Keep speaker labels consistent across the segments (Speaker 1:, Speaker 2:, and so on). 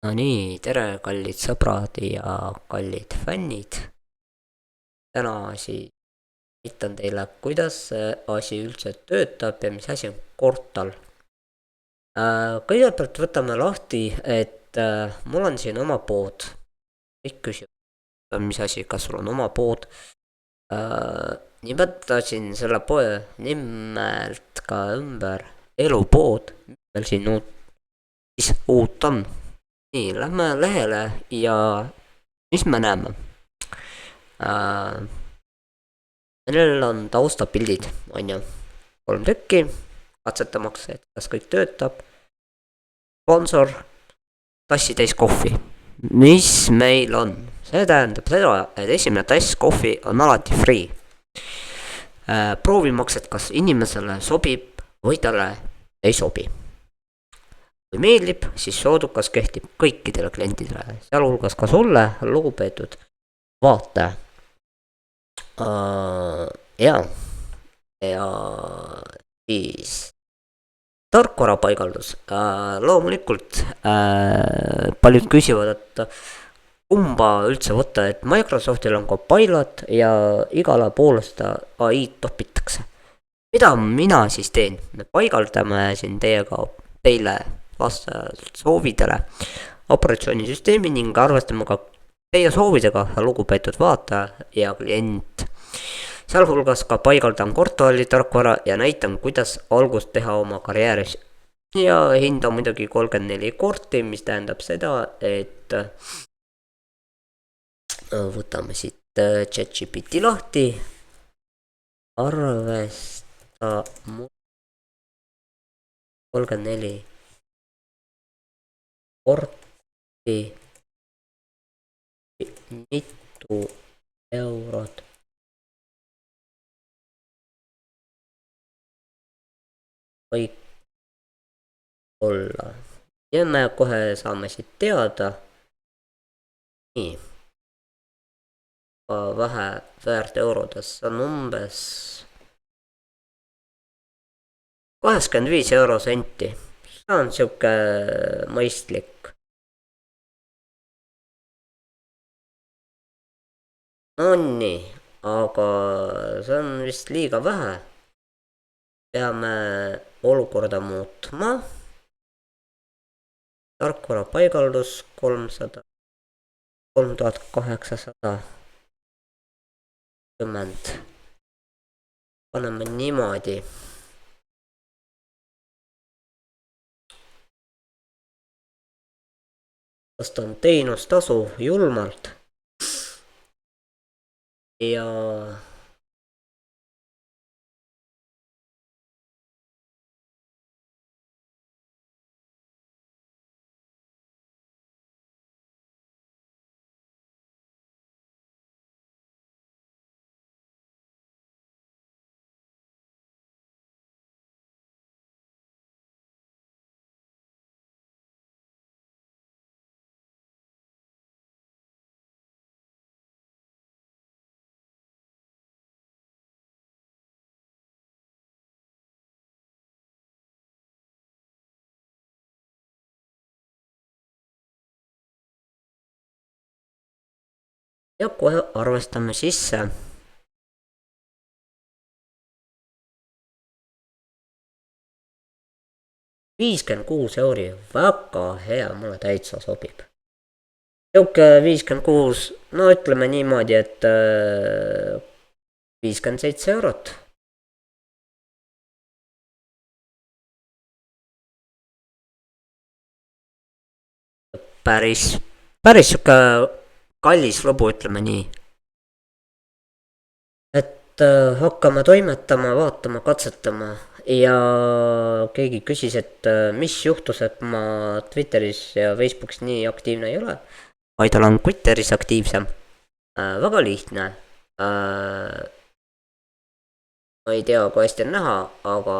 Speaker 1: No nii, tere, kallid sõbrad ja kallid fännid. täna siis näitan teile, kuidas see asi üldse töötab ja mis asi on Portal. Kõigepealt võtame lahti, et mul on siin oma pood. kõik küsivad, mis asi, kas sul on oma pood. Nimetasin selle poe nimelt ka ümber elupood, mis meil siin siis uut on. nii, lähme lehele ja mis me näeme? Sellel on taustapildid, on ju, 3 tükki, katsetamaks, et kas kõik töötab. sponsor, tassitäis kohvi. mis meil on? see tähendab seda, et esimene tass kohvi on alati free. proovimaks, et kas inimesele sobib või talle ei sobi. kui meeldib, siis soodukas kehtib kõikidele klientidele, sealhulgas ka sulle, lugupeetud vaataja. ja siis tarkvarapaigaldus. loomulikult paljud küsivad, et kumba üldse võtta, et Microsoftil on Copilot ja igale poole seda ai-d topitakse. mida mina siis teen? me paigaldame siin teile vastavalt soovidele operatsioonisüsteemi ning arvestame ka teie soovidega, lugupeetud vaataja ja klient. sealhulgas ka paigaldan Cortali tarkvara ja näitan, kuidas algust teha oma karjääris. ja hind on muidugi 34 korti, mis tähendab seda, et võtame siit ChatGPT lahti. arvesta 34 korti, mitu eurot võib olla. ja me kohe saame siit teada. nii, vähe väärt eurodes on umbes 85 eurosenti. see on sihuke mõistlik. Nonii, aga see on vist liiga vähe. peame olukorda muutma. tarkvara paigaldus 3800. paneme niimoodi. tõstan teenustasu julmalt. ja kohe arvestame sisse. €56, väga hea, mulle täitsa sobib. sihuke 56, no ütleme niimoodi, et 57 eurot. päris sihuke kallis lõbu, ütleme nii. et hakkame toimetama, vaatama, katsetama. ja keegi küsis, et mis juhtus, et ma Twitteris ja Facebookis nii aktiivne ei ole, vaid olen Twitteris aktiivsem. väga lihtne. ma ei tea, kui hästi on näha, aga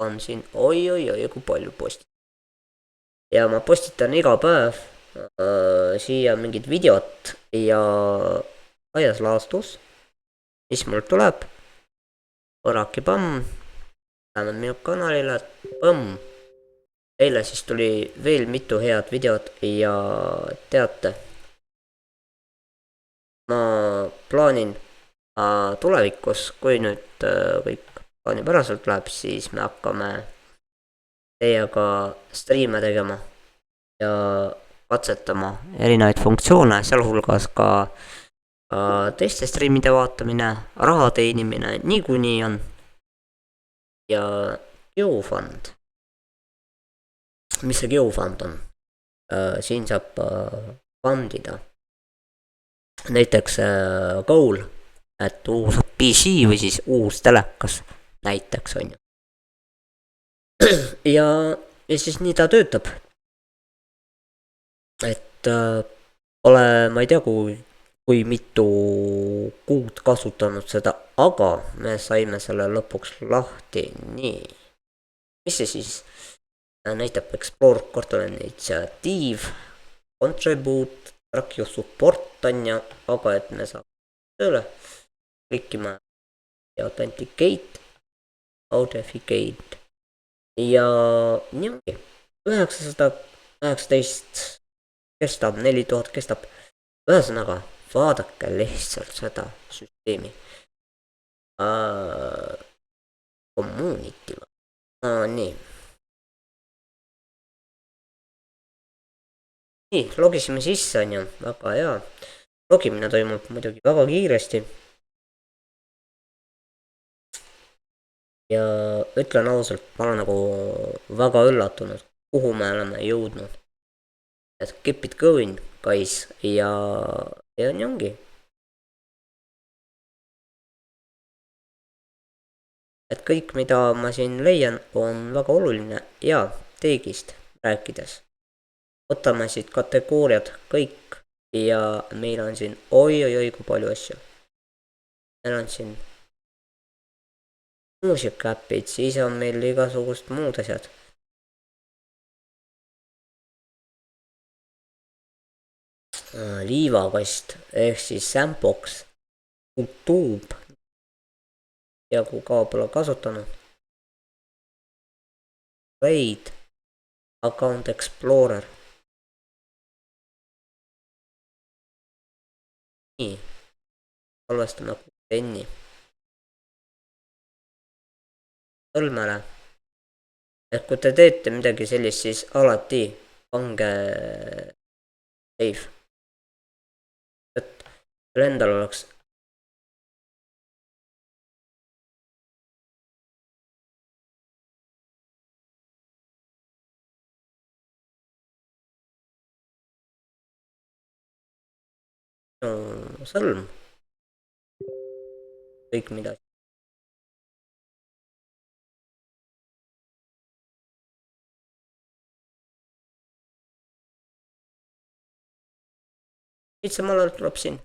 Speaker 1: on siin oi kui palju postitan. ja ma postitan iga päev siia mingit videot ja laias laastus, mis mul tuleb. Põraki pamm, läheme minu kanalile, põmm. eile siis tuli veel mitu head videot ja teate, ma plaanin tulevikus, kui nüüd kõik plaanipäraselt läheb, siis me hakkame teiega striime tegema ja katsetama erinevaid funktsioone, sealhulgas ka teiste striimide vaatamine, raha teenimine niikuinii on ja geofund. mis see geofund on? Siin saab fundida näiteks goal, et uus PC või siis uus telekas näiteks on ju. ja siis nii ta töötab. Et pole, ma ei tea, kui mitu kuud kasutanud seda, aga me saime selle lõpuks lahti. Nii, mis see siis näitab? Explore Cortland initsiatiiv, contribute, track your support on ju, aga et me saame tööle klikkima ja authenticate ja niimoodi 919 kestab, 4000 kestab. Ühesõnaga, vaadake lihtsalt seda süsteemi. Community. Nii. Nii, logisime sisse on ju, väga hea. Logimine toimub muidugi väga kiiresti. Ja ütlen ausalt, ma olen nagu väga üllatunud, kuhu me oleme jõudnud. Et keep it going, guys, ja nii ongi. Et kõik, mida ma siin leian, on väga oluline ja teegist rääkides. Võtame siit kategooriad kõik ja meil on siin oi kui palju asju. Meil on siin muusikaäpid, siis on meil igasugust muud asjad. Liivakast ehk siis Sandbox, YouTube ja kui kaua pole kasutanud. Raid, Account Explorer. Nii, salvestame Qteni. Sõlmele. Et kui te teete midagi sellist, siis alati pange save. Et endal oleks sõlm. Kõik midagi. Samal ajal tuleb siin.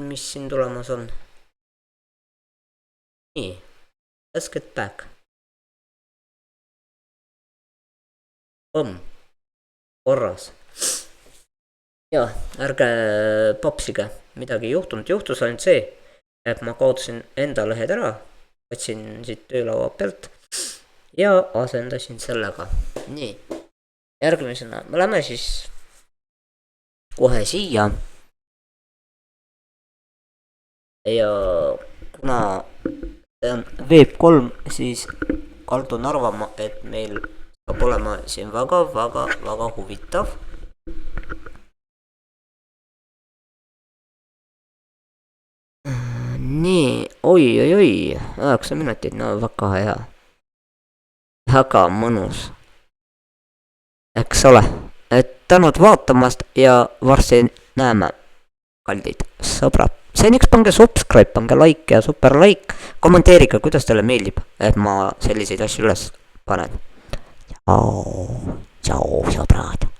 Speaker 1: Mis siin tulemas on. Nii. Let's get back. Korras. Ja, ärge papsige. Midagi juhtunud. Juhtus ainult see, et ma kaotasin enda lehed ära. Võtsin siit töölaua pealt. Ja asendasin sellega. Nii. Järgmisena. Me lähme siis kohe siia ja kuna see on Web 3, siis kaldun arvama, et meil saab olema siin väga huvitav. Nii, oi, 9 minutit, no väga hea, väga mõnus, eks ole. Et tänud vaatamast ja varsti näeme, kallid sõbrad. Seniks pange subscribe, pange like ja super like. Kommenteerige, kuidas teile meeldib, et ma selliseid asju üles panen. Tšau, sõbrad.